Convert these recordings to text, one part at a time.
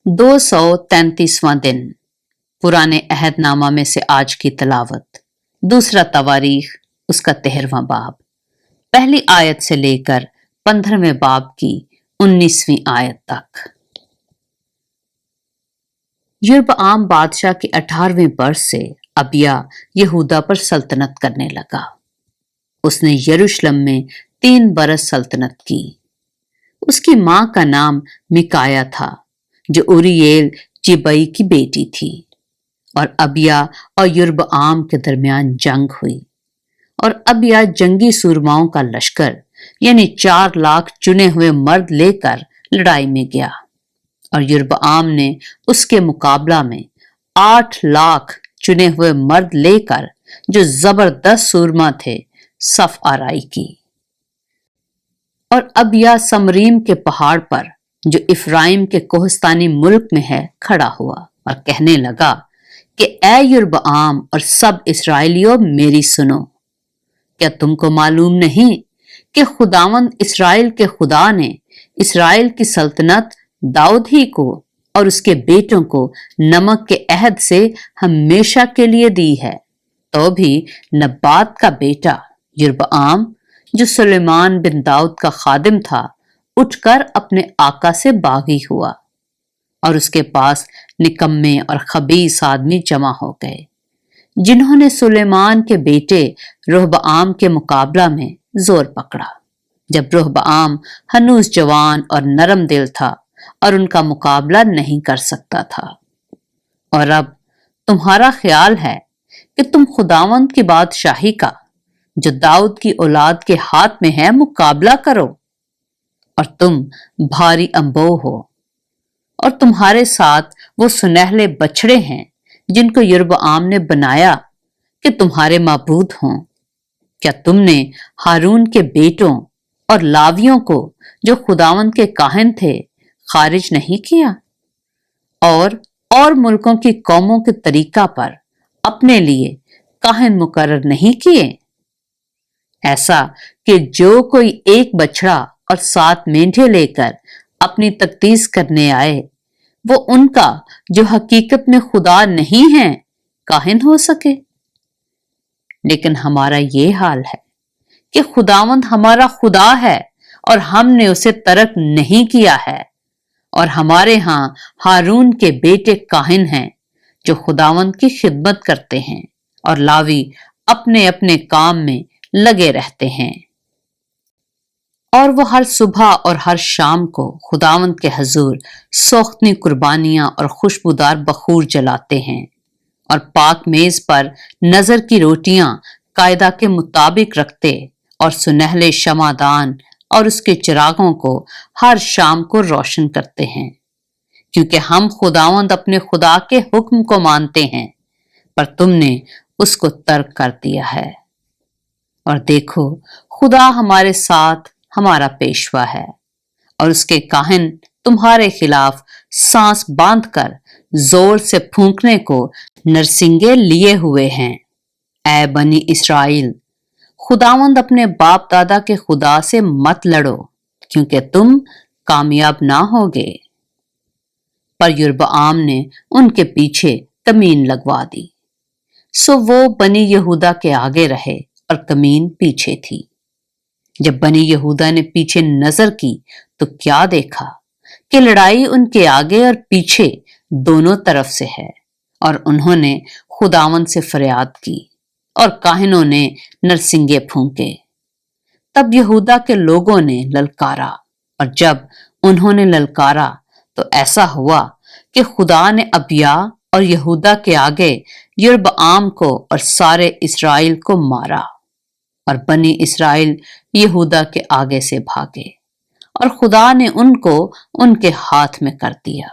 233वां दिन पुराने अहदनामा में से आज की तलावत। दूसरा तवारीख उसका 13वां बाब, पहली आयत से लेकर 15वें बाब की 19वीं आयत तक। यरबआम बादशाह के 18वें वर्ष से अबिया यहूदा पर सल्तनत करने लगा। उसने यरूशलेम में 3 बरस सल्तनत की। उसकी मां का नाम मिकाया था, जो उरिएल जिबई की बेटी थी। और अबिया और यरबआम के दरमियान जंग हुई, और अबिया जंगी सूरमाओं का लश्कर यानी 4 लाख चुने हुए मर्द लेकर लड़ाई में गया, और यरबआम ने उसके मुकाबला में 8 लाख चुने हुए मर्द लेकर, जो जबरदस्त सूरमा थे, सफ आराई की। और अबिया समरीम के पहाड़ पर, जो इफ्राइम के कोहस्तानी मुल्क में है, खड़ा हुआ और कहने लगा कि ऐ यरबआम और सब इस्राएलियों, मेरी सुनो। क्या तुमको मालूम नहीं कि खुदावंद इस्राएल के खुदा ने इस्राएल की सल्तनत दाऊद ही को और उसके बेटों को नमक के अहद से हमेशा के लिए दी है। तो भी नबात का बेटा यरबआम, जो सुलेमान बिन दाऊद का खादिम था, उठकर अपने आका से बागी हुआ, और उसके पास निकम्मे और खबीस आदमी जमा हो गए, जिन्होंने सुलेमान के बेटे रोहबआम के मुकाबला में जोर पकड़ा, जब रोहबआम हनूस जवान और नरम दिल था और उनका मुकाबला नहीं कर सकता था। और अब तुम्हारा ख्याल है कि तुम खुदावंद की बादशाही का, जो दाऊद की औलाद के हाथ में है, मुकाबला करो। और तुम भारी अंबो हो, और तुम्हारे साथ वो सुनहले बछड़े हैं जिनको यरबआम ने बनाया कि तुम्हारे माबूद हों। क्या तुमने हारून के बेटों और लावियों को, जो खुदावंद के काहिन थे, खारिज नहीं किया, और मुल्कों की कौमों के तरीका पर अपने लिए काहिन मुकर्रर नहीं किए, ऐसा कि जो कोई एक बछड़ा और 7 मेंढे लेकर अपनी तकदीस करने आए, वो उनका, जो हकीकत में खुदा नहीं है, काहिन हो सके। लेकिन हमारा ये हाल है कि खुदावंद हमारा खुदा है, और हमने उसे तर्क नहीं किया है, और हमारे हां हारून के बेटे काहिन हैं, जो खुदावंद की खिदमत करते हैं, और लावी अपने अपने काम में लगे रहते हैं। और वो हर सुबह और हर शाम को खुदावंद के हजूर सोख्तनी कुर्बानियां और खुशबूदार बखूर जलाते हैं, और पाक मेज पर नजर की रोटियां कायदा के मुताबिक रखते, और सुनहले शमादान और उसके चिरागों को हर शाम को रोशन करते हैं, क्योंकि हम खुदावंद अपने खुदा के हुक्म को मानते हैं, पर तुमने उसको तर्क कर दिया है। और देखो, खुदा हमारे साथ हमारा पेशवा है, और उसके काहिन तुम्हारे खिलाफ सांस बांधकर जोर से फूंकने को नरसिंगे लिए हुए हैं। ऐ बनी इस्राएल, खुदावंद अपने बाप दादा के खुदा से मत लड़ो, क्योंकि तुम कामयाब ना होगे। पर यरबआम ने उनके पीछे कमीन लगवा दी, सो वो बनी यहूदा के आगे रहे और कमीन पीछे थी। जब बनी यहूदा ने पीछे नजर की, तो क्या देखा कि लड़ाई उनके आगे और पीछे दोनों तरफ से है, और उन्होंने खुदावंद से फरियाद की, और काहिनों ने नरसिंगे फूंके। तब यहूदा के लोगों ने ललकारा, और जब उन्होंने ललकारा, तो ऐसा हुआ कि खुदा ने अबिया और यहूदा के आगे यरबआम को और सारे इस्राएल को मारा, और बनी इस्राएल यहूदा के आगे से भागे, और खुदा ने उनको उनके हाथ में कर दिया।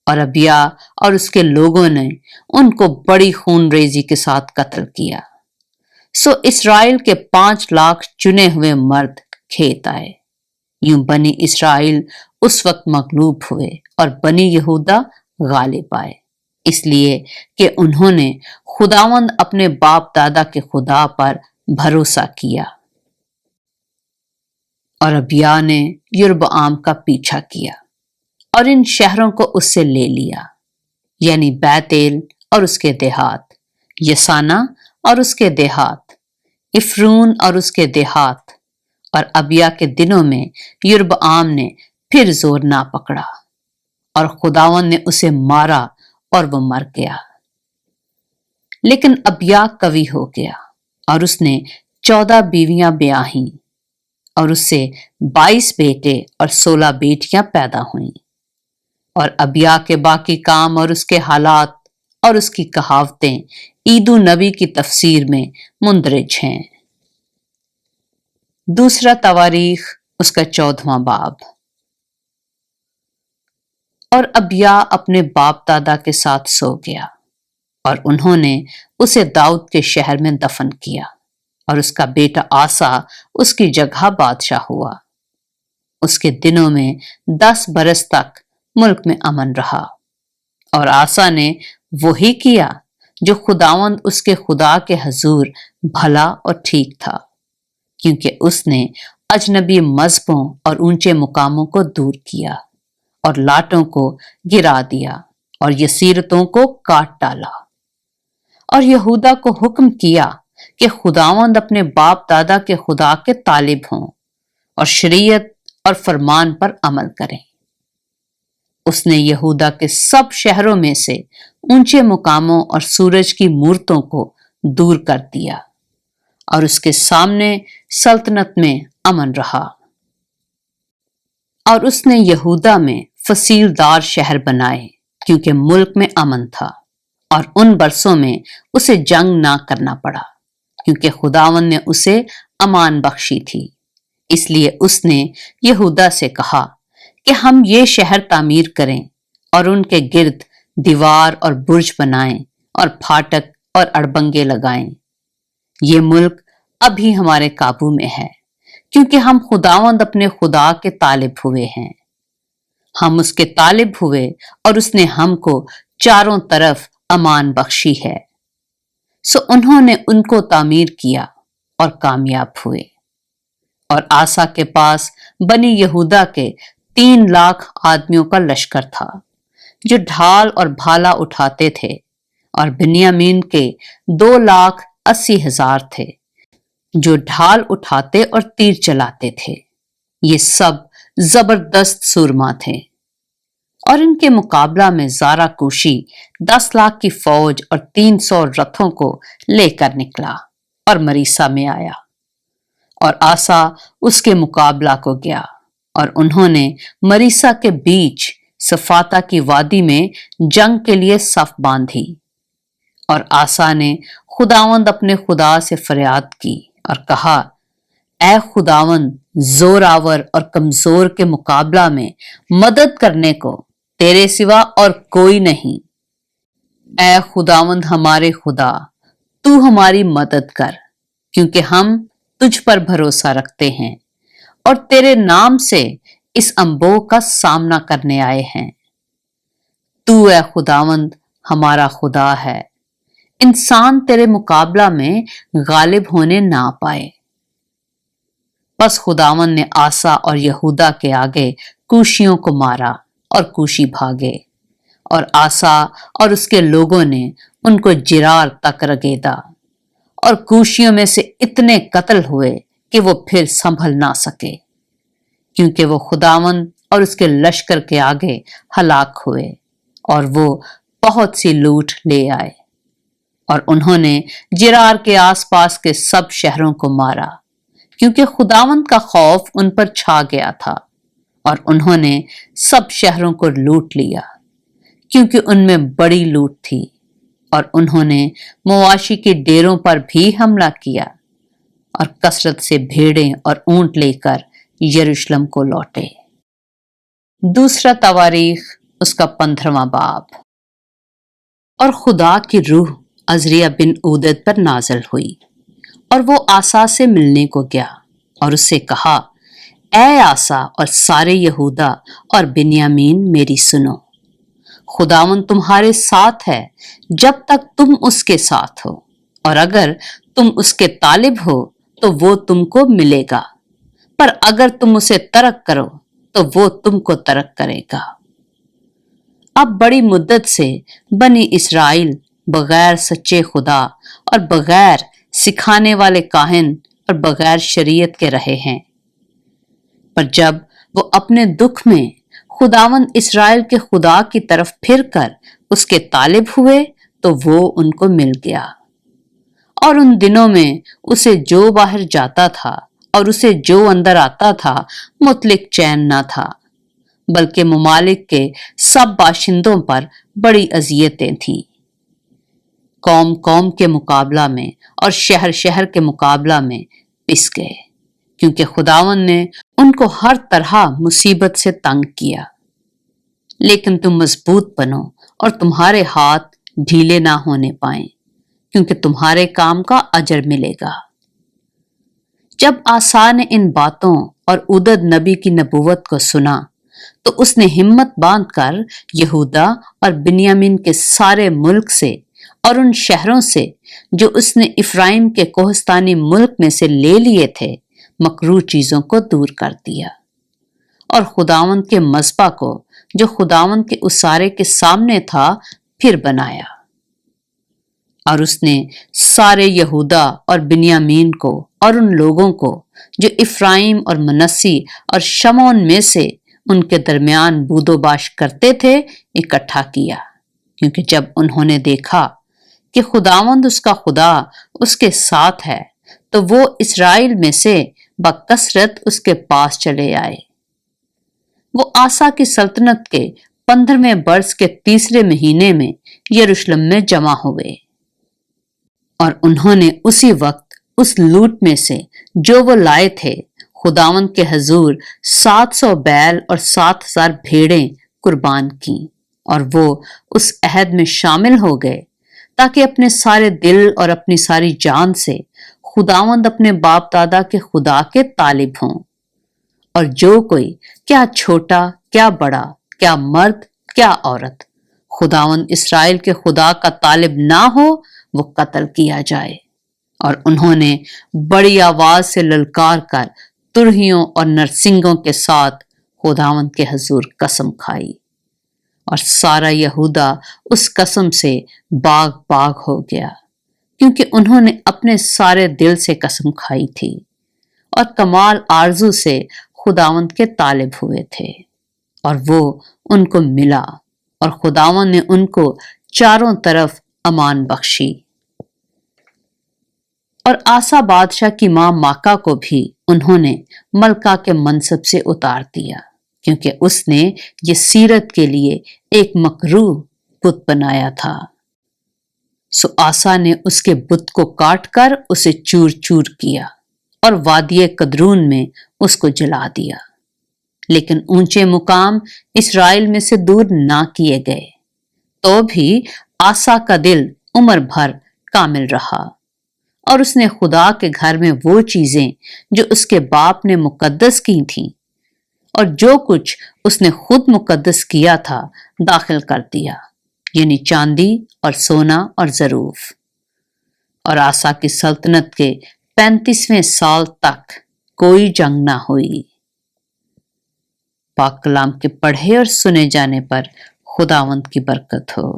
और अबिया और उसके लोगों ने उनको बड़ी खूनरेजी के साथ कत्ल किया। सो इस्राएल के 5 लाख चुने हुए मर्द खेत आए। यूं बनी इस्राएल उस वक्त मगलूब हुए, और बनी यहूदा गालिब आए, इसलिए कि उन्होंने खुदावंद अपने बाप दादा के खुदा पर भरोसा किया। और अबिया ने यरबआम का पीछा किया, और इन शहरों को उससे ले लिया, यानी बैतेल और उसके देहात, यसाना और उसके देहात, इफ्रून और उसके देहात। और अबिया के दिनों में यरबाम ने फिर जोर ना पकड़ा और खुदावन ने उसे मारा और वो मर गया। लेकिन अबिया कवि हो गया और उसने 14 बीवियां ब्याही और उससे 22 बेटे और 16 बेटियां पैदा हुईं। और अबिया के बाकी काम और उसके हालात और उसकी कहावतें ईदू नबी की तफसीर में मुंदरज हैं। दूसरा तवारीख उसका 14वां बाब। और अबिया अपने बाप दादा के साथ सो गया और उन्होंने उसे दाऊद के शहर में दफन किया और उसका बेटा आसा उसकी जगह बादशाह हुआ। उसके दिनों में 10 बरस तक मुल्क में अमन रहा। और आसा ने वही किया जो खुदावंद उसके खुदा के हजूर भला और ठीक था, क्योंकि उसने अजनबी मजहबों और ऊंचे मुकामों को दूर किया और लाटों को गिरा दिया और यसीरतों को काट डाला। और यहूदा को हुक्म किया कि खुदावंद अपने बाप दादा के खुदा के तालिब हों और शरीयत और फरमान पर अमल करें। उसने यहूदा के सब शहरों में से ऊंचे मुकामों और सूरज की मूर्तों को दूर कर दिया और उसके सामने सल्तनत में अमन रहा। और उसने यहूदा में फसीलदार शहर बनाए, क्योंकि मुल्क में अमन था और उन बरसों में उसे जंग ना करना पड़ा, क्योंकि खुदावन ने उसे अमान बख्शी थी। इसलिए उसने यहूदा से कहा कि हम ये शहर तामीर करें और उनके गिर्द दीवार और बुर्ज बनाएं और फाटक और अड़बंगे लगाएं। ये मुल्क अभी हमारे काबू में है, क्योंकि हम खुदावंद अपने खुदा के तालिब हुए हैं। हम उसके तालिब हुए और उसने हमको चारों तरफ अमान बख्शी है। सो उन्होंने उनको तामीर किया और कामयाब हुए। और आसा के पास बनी यहूदा के 3 लाख आदमियों का लश्कर था, जो ढाल और भाला उठाते थे, और बिन्यामीन के 2,80,000 थे, जो ढाल उठाते और तीर चलाते थे। ये सब जबरदस्त सूरमा थे। और इनके मुकाबला में जारा कुशी 10 लाख की फौज और 300 रथों को लेकर निकला और मरीसा में आया। और आसा उसके मुकाबला को गया और उन्होंने मरीसा के बीच सफाता की वादी में जंग के लिए सफ बांधी। और आसा ने खुदावंद अपने खुदा से फरियाद की और कहा, ऐ खुदावंद, जोरावर और कमजोर के मुकाबला में मदद करने को तेरे सिवा और कोई नहीं। ऐ खुदावंद हमारे खुदा, तू हमारी मदद कर, क्योंकि हम तुझ पर भरोसा रखते हैं और तेरे नाम से इस अम्बोह का सामना करने आए हैं। तू ऐ खुदावंद हमारा खुदा है, इंसान तेरे मुकाबला में गालिब होने ना पाए। बस खुदावन ने आसा और यहूदा के आगे कूशियों को मारा और कूशी भागे, और आसा और उसके लोगों ने उनको जिरार तक रगेदा, और कूशियों में से इतने कत्ल हुए कि वो फिर संभल ना सके, क्योंकि वो खुदावन और उसके लश्कर के आगे हलाक हुए, और वो बहुत सी लूट ले आए। और उन्होंने जिरार के आसपास के सब शहरों को मारा, क्योंकि खुदावंद का खौफ उन पर छा गया था, और उन्होंने सब शहरों को लूट लिया, क्योंकि उनमें बड़ी लूट थी। और उन्होंने मवाशी के डेरों पर भी हमला किया और कसरत से भेड़ें और ऊंट लेकर यरूशलेम को लौटे। दूसरा तवारीख उसका 15वां बाब। और खुदा की रूह अजरिया बिन उदद पर नाजल हुई, और वो आसा से मिलने को गया और उससे कहा, ऐ आसा और सारे यहूदा और बिन्यामीन, मेरी सुनो। खुदावन तुम्हारे साथ है जब तक तुम उसके साथ हो, और अगर तुम उसके तालिब हो तो वो तुमको मिलेगा, पर अगर तुम उसे तरक करो तो वो तुमको तरक करेगा। अब बड़ी मुद्दत से बनी इसराइल बगैर सच्चे खुदा और बगैर सिखाने वाले काहिन और बगैर शरीयत के रहे हैं। पर जब वो अपने दुख में खुदावंद इसराइल के खुदा की तरफ फिरकर उसके तालिब हुए तो वो उनको मिल गया। और उन दिनों में उसे जो बाहर जाता था और उसे जो अंदर आता था मुतलिक चैन न था, बल्कि ममालिक के सब बाशिंदों पर बड़ी अजियतें थीं। कौम कौम के मुकाबला में और शहर शहर के मुकाबला में पिस गए, क्योंकि खुदावन ने उनको हर तरह मुसीबत से तंग किया। लेकिन तुम मजबूत बनो और तुम्हारे हाथ ढीले ना होने पाएं, क्योंकि तुम्हारे काम का अजर मिलेगा। जब आसा ने इन बातों और उदद नबी की नबूवत को सुना तो उसने हिम्मत बांधकर यहूदा और बिन्यामीन के सारे मुल्क से और उन शहरों से जो उसने इफ्राइम के कोहस्तानी मुल्क में से ले लिए थे मकरूह चीजों को दूर कर दिया और खुदावंद के मज़बा को जो खुदावंद के उसारे के सामने था फिर बनाया। और उसने सारे यहूदा और बिन्यामीन को और उन लोगों को जो इफ्राइम और मनस्सी और शमोन में से उनके दरमियान बूदोबाश करते थे इकट्ठा किया, क्योंकि जब उन्होंने देखा कि खुदावंद उसका खुदा उसके साथ है तो वो इस्राएल में से बकसरत उसके पास चले आए। वो आसा की सल्तनत के 15वें वर्ष के 3 महीने में यरूशलेम में जमा हुए और उन्होंने उसी वक्त उस लूट में से जो वो लाए थे खुदावंद के हजूर 700 बैल और 7000 भेड़ें कुर्बान की और वो उस अहद में शामिल हो गए ताकि अपने सारे दिल और अपनी सारी जान से खुदावंद अपने बाप दादा के खुदा के तालिब हों। और जो कोई क्या छोटा क्या बड़ा क्या मर्द क्या औरत खुदावंद इसराइल के खुदा का तालिब ना हो वो कत्ल किया जाए। और उन्होंने बड़ी आवाज से ललकार कर तुरहियों और नरसिंगों के साथ खुदावंद के हजूर कसम खाई और सारा यहूदा उस कसम से बाग बाग हो गया, क्योंकि उन्होंने अपने सारे दिल से कसम खाई थी और कमाल आरजू से खुदावंद के तालिब हुए थे। और वो उनको मिला और खुदावंद ने उनको चारों तरफ अमान बख्शी। और आसा बादशाह की मां माका को भी उन्होंने मलका के मनसब से उतार दिया, क्योंकि उसने ये सीरत के लिए एक मकरूह बुत बनाया था। सो आसा ने उसके बुत को काट कर उसे चूर चूर किया और वादिये कदरून में उसको जला दिया। लेकिन ऊंचे मुकाम इस्राएल में से दूर ना किए गए, तो भी आसा का दिल उम्र भर कामिल रहा और उसने खुदा के घर में वो चीजें जो उसके बाप ने मुकद्दस की थीं और जो कुछ उसने खुद मुकद्दस किया था दाखिल कर दिया, यानी चांदी और सोना और जरूफ। और आसा की सल्तनत के 35वें साल तक कोई जंग ना हुई। पाक कलाम के पढ़े और सुने जाने पर खुदावंद की बरकत हो।